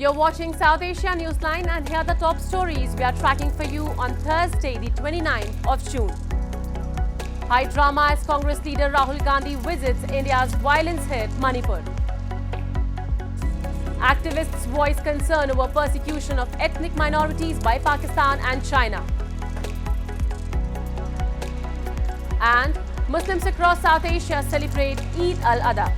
You're watching South Asia Newsline, and here are the top stories we are tracking for you on Thursday, the 29th of June. High drama as Congress leader Rahul Gandhi visits India's violence-hit Manipur. Activists voice concern over persecution of ethnic minorities by Pakistan and China. And Muslims across South Asia celebrate Eid al-Adha.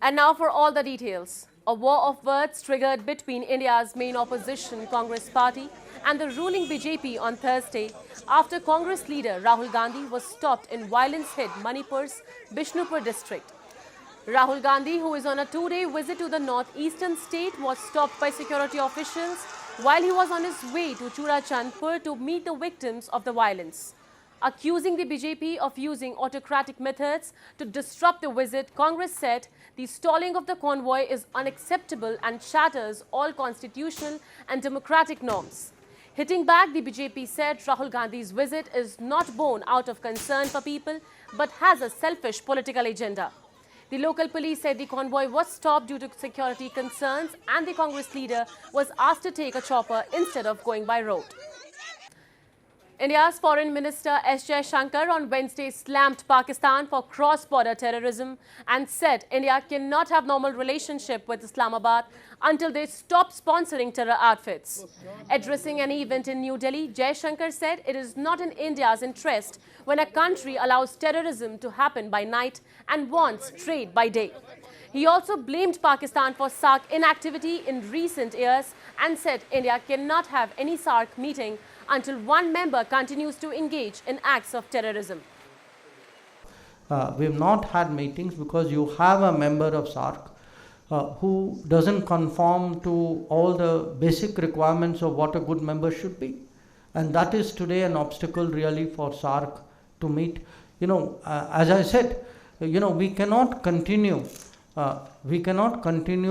And now for all the details. A war of words triggered between India's main opposition Congress party and the ruling BJP on Thursday after Congress leader Rahul Gandhi was stopped in violence-hit Manipur's Bishnupur district. Rahul Gandhi, who is on a two-day visit to the northeastern state, was stopped by security officials while he was on his way to Churachandpur to meet the victims of the violence. Accusing the BJP of using autocratic methods to disrupt the visit, Congress said the stalling of the convoy is unacceptable and shatters all constitutional and democratic norms. Hitting back, the BJP said Rahul Gandhi's visit is not born out of concern for people but has a selfish political agenda. The local police said the convoy was stopped due to security concerns and the Congress leader was asked to take a chopper instead of going by road. India's Foreign Minister S. Jaishankar on Wednesday slammed Pakistan for cross-border terrorism and said India cannot have normal relationship with Islamabad until they stop sponsoring terror outfits. Addressing an event in New Delhi, Jaishankar said it is not in India's interest when a country allows terrorism to happen by night and wants trade by day. He also blamed Pakistan for SAARC inactivity in recent years and said India cannot have any SAARC meeting until one member continues to engage in acts of terrorism. We have not had meetings because you have a member of SAARC who doesn't conform to all the basic requirements of what a good member should be. And that is today an obstacle really for SAARC to meet. As I said, we cannot continue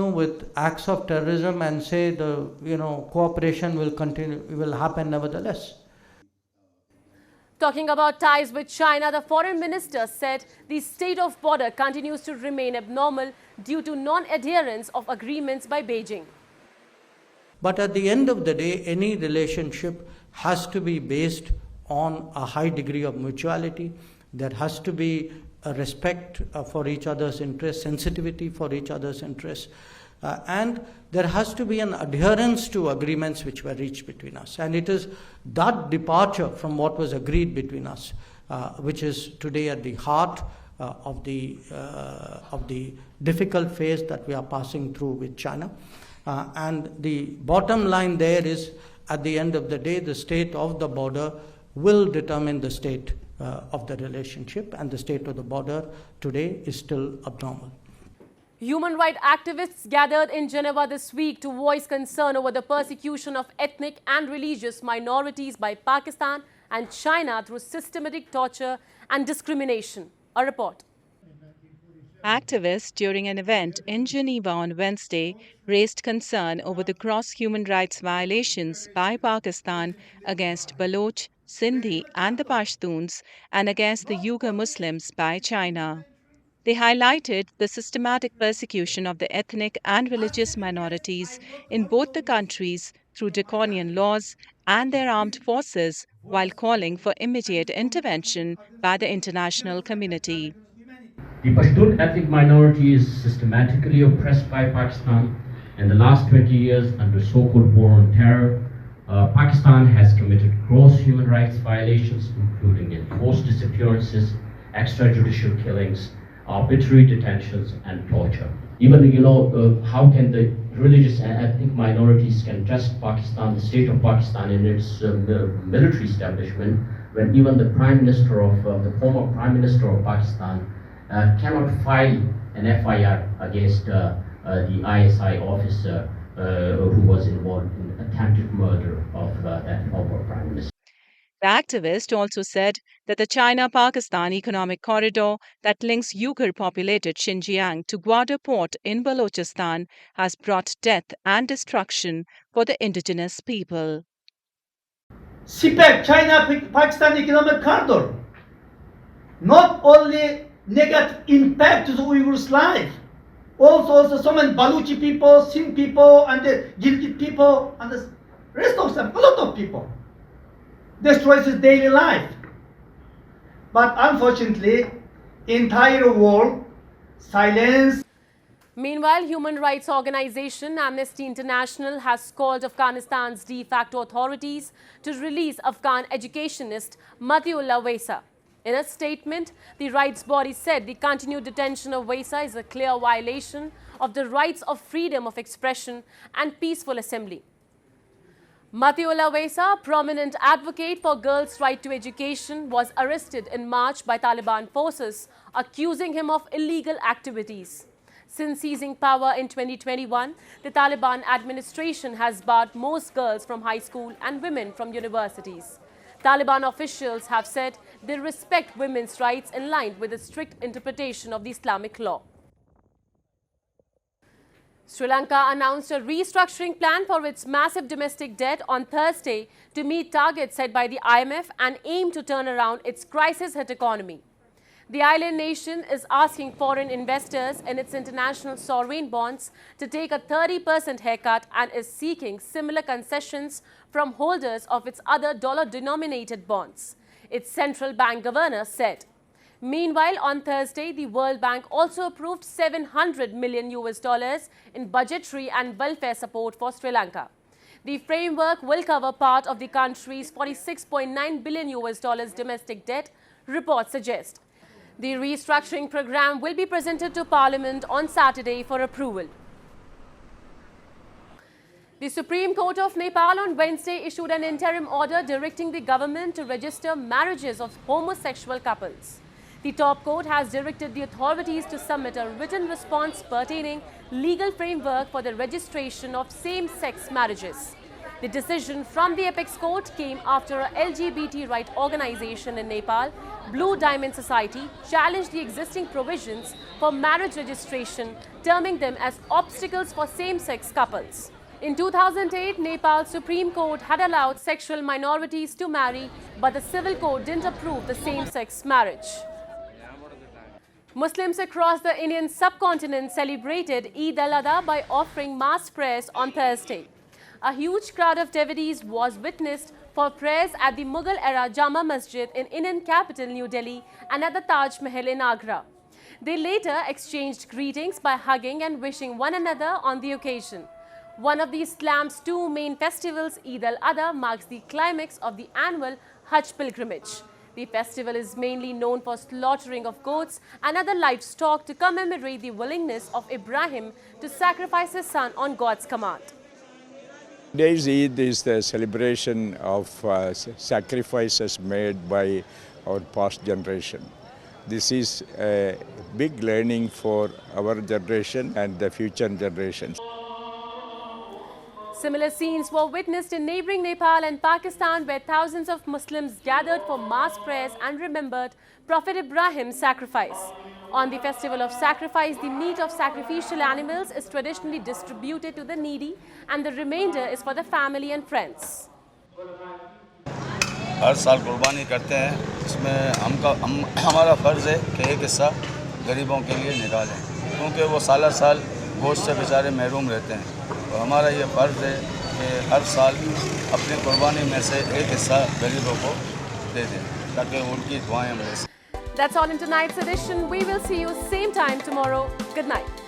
with acts of terrorism and say the cooperation will happen nevertheless. Talking about ties with China, the foreign minister said the state of border continues to remain abnormal due to non-adherence of agreements by Beijing. But at the end of the day, any relationship has to be based on a high degree of mutuality. There has to be a respect for each other's interests, sensitivity for each other's interests, and there has to be an adherence to agreements which were reached between us. And it is that departure from what was agreed between us which is today at the heart of the difficult phase that we are passing through with China. And the bottom line there is, at the end of the day, the state of the border will determine the state of the relationship, and the state of the border today is still abnormal. Human rights activists gathered in Geneva this week to voice concern over the persecution of ethnic and religious minorities by Pakistan and China through systematic torture and discrimination. A report. Activists during an event in Geneva on Wednesday raised concern over the gross human rights violations by Pakistan against Baloch, Sindhi and the Pashtuns and against the Uyghur Muslims by China. They highlighted the systematic persecution of the ethnic and religious minorities in both the countries through draconian laws and their armed forces, while calling for immediate intervention by the international community. The Pashtun ethnic minority is systematically oppressed by Pakistan. In the last 20 years, under so-called war on terror, Pakistan has committed gross human rights violations, including enforced disappearances, extrajudicial killings, arbitrary detentions, and torture. Even, how can the religious and ethnic minorities can trust Pakistan, the state of Pakistan, in its military establishment, when even the Prime Minister of the former Prime Minister of Pakistan cannot file an FIR against the ISI officer who was involved in the attempted murder of that former Prime Minister. The activist also said that the China-Pakistan economic corridor that links Uyghur-populated Xinjiang to Gwadar port in Balochistan has brought death and destruction for the indigenous people. CPEC, China-Pakistan Economic Corridor, not only negative impact to the Uyghurs' life, also so many Baluchi people, Sindh people, and the Gilgit people, and the rest of them, a lot of people, destroys his daily life. But unfortunately, entire world silence. Meanwhile, human rights organization Amnesty International has called Afghanistan's de facto authorities to release Afghan educationist Matiullah Wesa. In a statement, the rights body said the continued detention of Wesa is a clear violation of the rights of freedom of expression and peaceful assembly. Matiullah Wesa, a prominent advocate for girls' right to education, was arrested in March by Taliban forces, accusing him of illegal activities. Since seizing power in 2021, the Taliban administration has barred most girls from high school and women from universities. Taliban officials have said they respect women's rights in line with a strict interpretation of the Islamic law. Sri Lanka announced a restructuring plan for its massive domestic debt on Thursday to meet targets set by the IMF and aim to turn around its crisis-hit economy. The island nation is asking foreign investors in its international sovereign bonds to take a 30% haircut and is seeking similar concessions from holders of its other dollar-denominated bonds, its central bank governor said. Meanwhile, on Thursday, the World Bank also approved $700 million in budgetary and welfare support for Sri Lanka. The framework will cover part of the country's $46.9 billion domestic debt, reports suggest. The restructuring program will be presented to Parliament on Saturday for approval. The Supreme Court of Nepal on Wednesday issued an interim order directing the government to register marriages of homosexual couples. The top court has directed the authorities to submit a written response pertaining legal framework for the registration of same-sex marriages. The decision from the apex court came after a LGBT right organization in Nepal, Blue Diamond Society, challenged the existing provisions for marriage registration, terming them as obstacles for same-sex couples. In 2008, Nepal's Supreme Court had allowed sexual minorities to marry, but the civil court didn't approve the same-sex marriage. Muslims across the Indian subcontinent celebrated Eid al-Adha by offering mass prayers on Thursday. A huge crowd of devotees was witnessed for prayers at the Mughal-era Jama Masjid in Indian capital New Delhi and at the Taj Mahal in Agra. They later exchanged greetings by hugging and wishing one another on the occasion. One of the Islam's two main festivals, Eid al-Adha, marks the climax of the annual Hajj pilgrimage. The festival is mainly known for slaughtering of goats and other livestock to commemorate the willingness of Ibrahim to sacrifice his son on God's command. Today's Eid is the celebration of sacrifices made by our past generation. This is a big learning for our generation and the future generations. Similar scenes were witnessed in neighboring Nepal and Pakistan, where thousands of Muslims gathered for mass prayers and remembered Prophet Ibrahim's sacrifice. On the festival of sacrifice, the meat of sacrificial animals is traditionally distributed to the needy and the remainder is for the family and friends. हर साल कुर्बानी करते हैं, इसमें हमारा फ़र्ज़ है कि एक हिस्सा गरीबों के लिए निकालें, क्योंकि वो साल साल गोश्त से बेचारे महरूम रहते हैं। तो हमारा ये फ़र्ज़ है कि हर साल अपनी कुर्बानी में से एक हिस्सा गरीबों को दे दें, ताकि उनकी दुआएं हम ले सकें। That's all in tonight's edition. We will see you same time tomorrow. Good night.